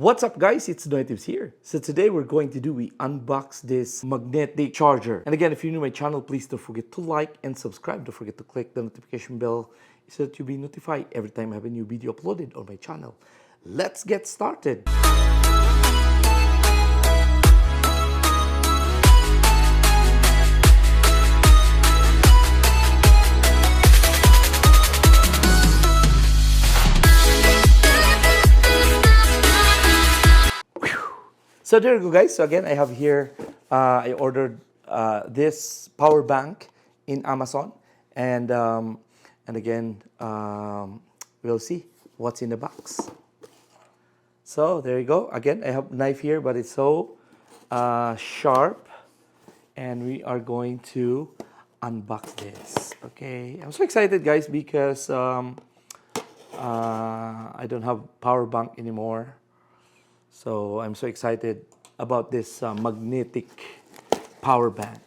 What's up guys, it's NoyTebs here. So today we're going to unbox this magnetic charger. And again, if you're new to my channel, please don't forget to like and subscribe. Don't forget to click the notification bell so that you'll be notified every time I have a new video uploaded on my channel. Let's get started. So there you go guys. So again, I have here, I ordered this power bank in Amazon. And again, we'll see what's in the box. So there you go. Again, I have a knife here, but it's so sharp. And we are going to unbox this. Okay, I'm so excited guys because I don't have power bank anymore. So I'm so excited about this magnetic power bank.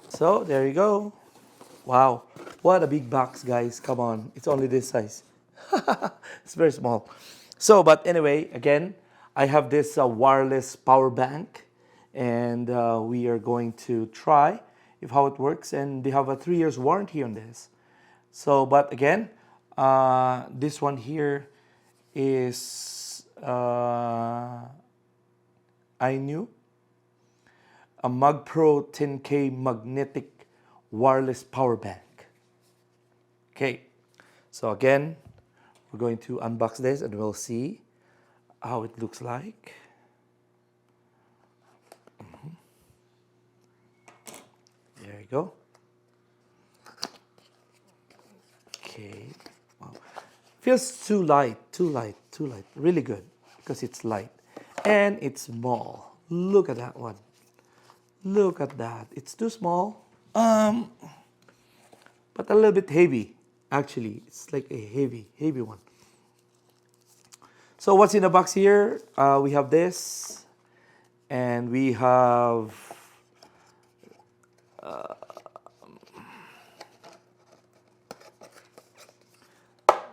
So there you go. Wow, what a big box guys. Come on, it's only this size. It's very small. So but anyway, again, I have this wireless power bank, and we are going to try if how it works, and they have a 3 years warranty on this. So but again, this one here is I knew a Mag Pro 10K magnetic wireless power bank. Okay, so again, we're going to unbox this and we'll see how it looks like. There you go. Okay. Wow. Feels too light. Really good because it's light and it's small. Look at that one. Look at that. It's too small. But a little bit heavy. Actually, it's like a heavy one. So what's in the box here? We have this, and we have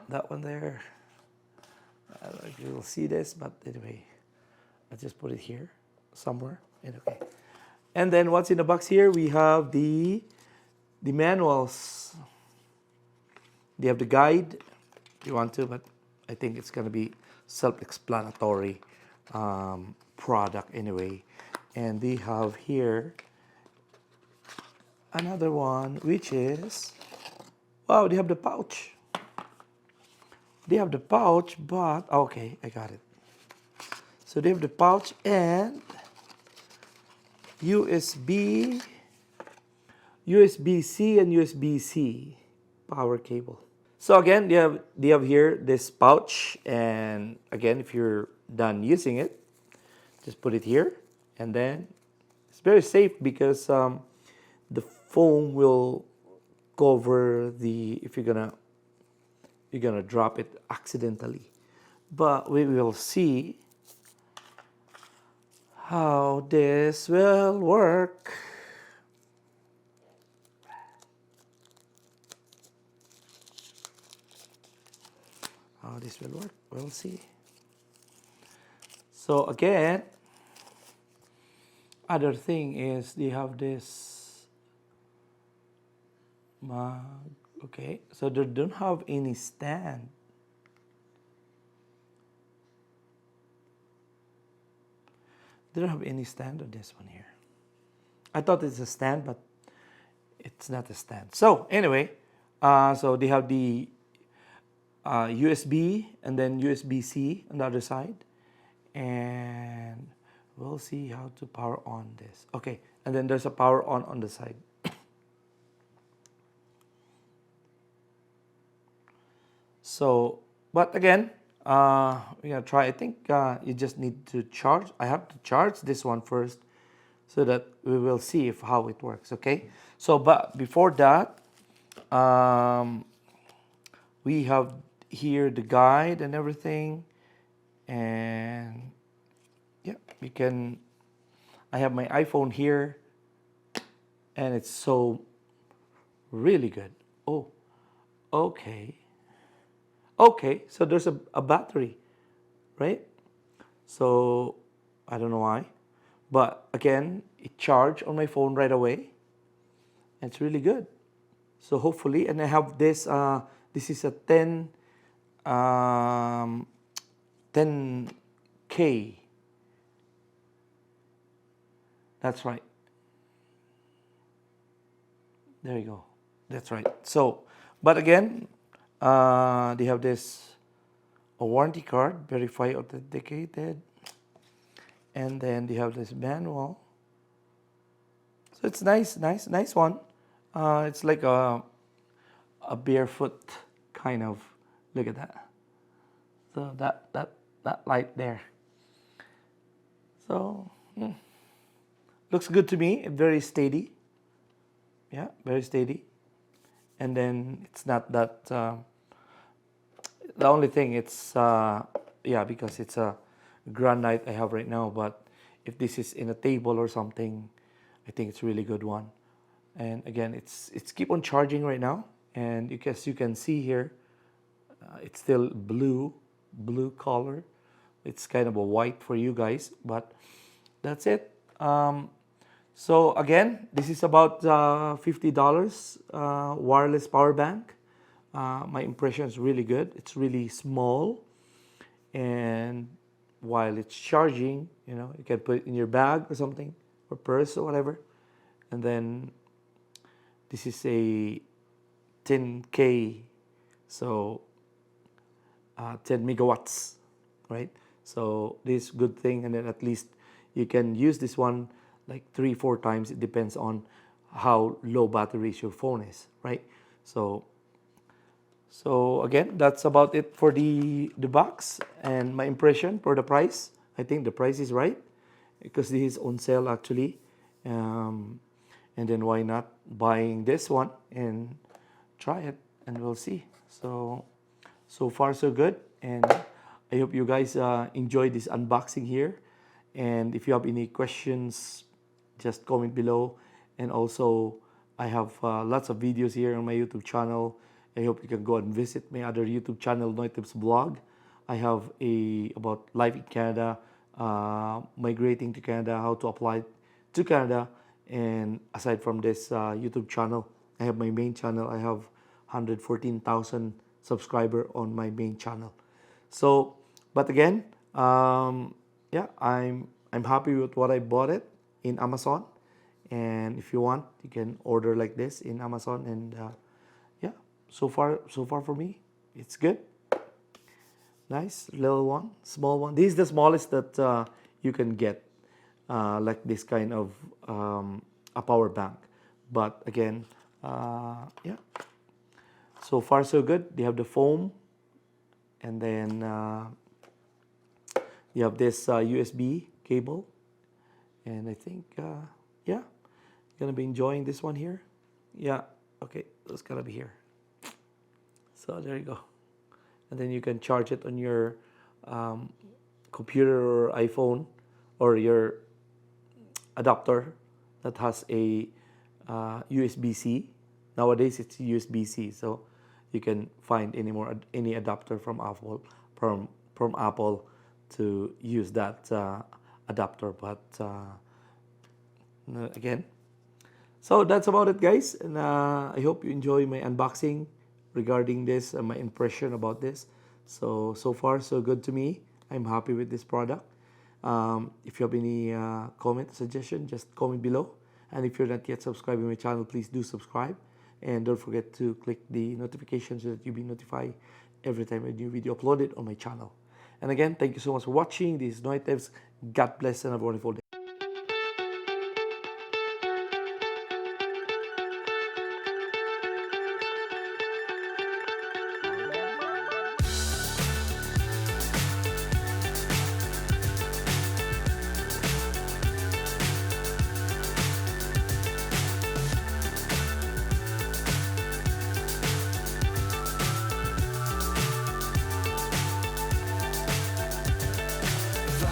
that one there. I don't know if you will see this, but anyway, I just put it here somewhere. And okay. And then what's in the box here? We have the manuals. They have the guide if you want to, but I think it's gonna be self-explanatory product anyway. And they have here another one, which is, wow, they have the pouch. They have the pouch, but okay, I got it. So they have the pouch and USB-C and USB-C power cable. So again, they have here this pouch, and again, if you're done using it, just put it here, and then it's very safe because the foam will cover the, if you're gonna drop it accidentally. But we will see how this will work. How this will work, we'll see. So again, other thing is they have this mug. Okay, so they don't have any stand. They don't have any stand on this one here. I thought it's a stand, but it's not a stand. So anyway, so they have the USB and then USB-C on the other side. And we'll see how to power on this. Okay, and then there's a power on the side. So, but again, we're gonna try. I think you just need to charge. I have to charge this one first so that we will see how it works. Okay. So, but before that, we have here the guide and everything, and yeah, we can. I have my iPhone here, and it's so really good. Oh, okay. Okay, so there's a battery, right? So I don't know why. But again, it charged on my phone right away. It's really good. So hopefully, and I have this, this is a 10K. That's right. There you go. That's right. So, but again, they have this a warranty card, verify authenticated, and then they have this manual. So it's nice one. It's like a barefoot kind of. Look at that. So that light there. So looks good to me. Very steady. Yeah, very steady. And then it's not that. The only thing it's yeah, because it's a granite I have right now. But if this is in a table or something, I think it's a really good one. And again, it's keep on charging right now. And as you can see here, it's still blue color. It's kind of a white for you guys, but that's it. So again, this is about $50 wireless power bank. My impression is really good. It's really small, and while it's charging, you can put it in your bag or something, or purse or whatever. And then this is a 10K, so 10 megawatts, right? So this good thing, and then at least you can use this one like 3-4 times. It depends on how low batteries your phone is, right? So again, that's about it for the box and my impression for the price. I think the price is right because this is on sale actually. And then why not buying this one and try it, and we'll see. So far so good, and I hope you guys enjoy this unboxing here. And if you have any questions, just comment below. And also, I have lots of videos here on my YouTube channel. I hope you can go and visit my other YouTube channel, NoyTebs Blog. I have about life in Canada, migrating to Canada, how to apply to Canada. And aside from this YouTube channel, I have my main channel. I have 114,000 subscribers on my main channel. So, but again, yeah, I'm happy with what I bought it in Amazon. And if you want, you can order like this in Amazon. And yeah, so far for me, it's good. Nice little one, small one. This is the smallest that you can get, like this kind of a power bank. But again, yeah, so far so good. They have the foam, and then you have this USB cable, and I think yeah, gonna be enjoying this one here. Yeah, okay, it's gonna be here. So there you go, and then you can charge it on your computer or iPhone or your adapter that has a USB-C. Nowadays it's USB-C, so you can find any adapter from Apple to use that adapter. But again, so that's about it, guys. And I hope you enjoy my unboxing regarding this and my impression about this. So far so good to me. I'm happy with this product. If you have any comment, suggestion, just comment below. And if you're not yet subscribed to my channel, please do subscribe. And don't forget to click the notification so that you'll be notified every time a new video uploaded on my channel. And again, thank you so much for watching. This is NoyTebs. God bless and have a wonderful day.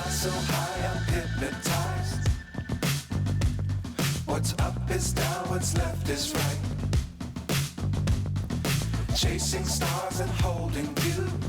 So high, I'm hypnotized. What's up is down, what's left is right. chasing stars and holding you.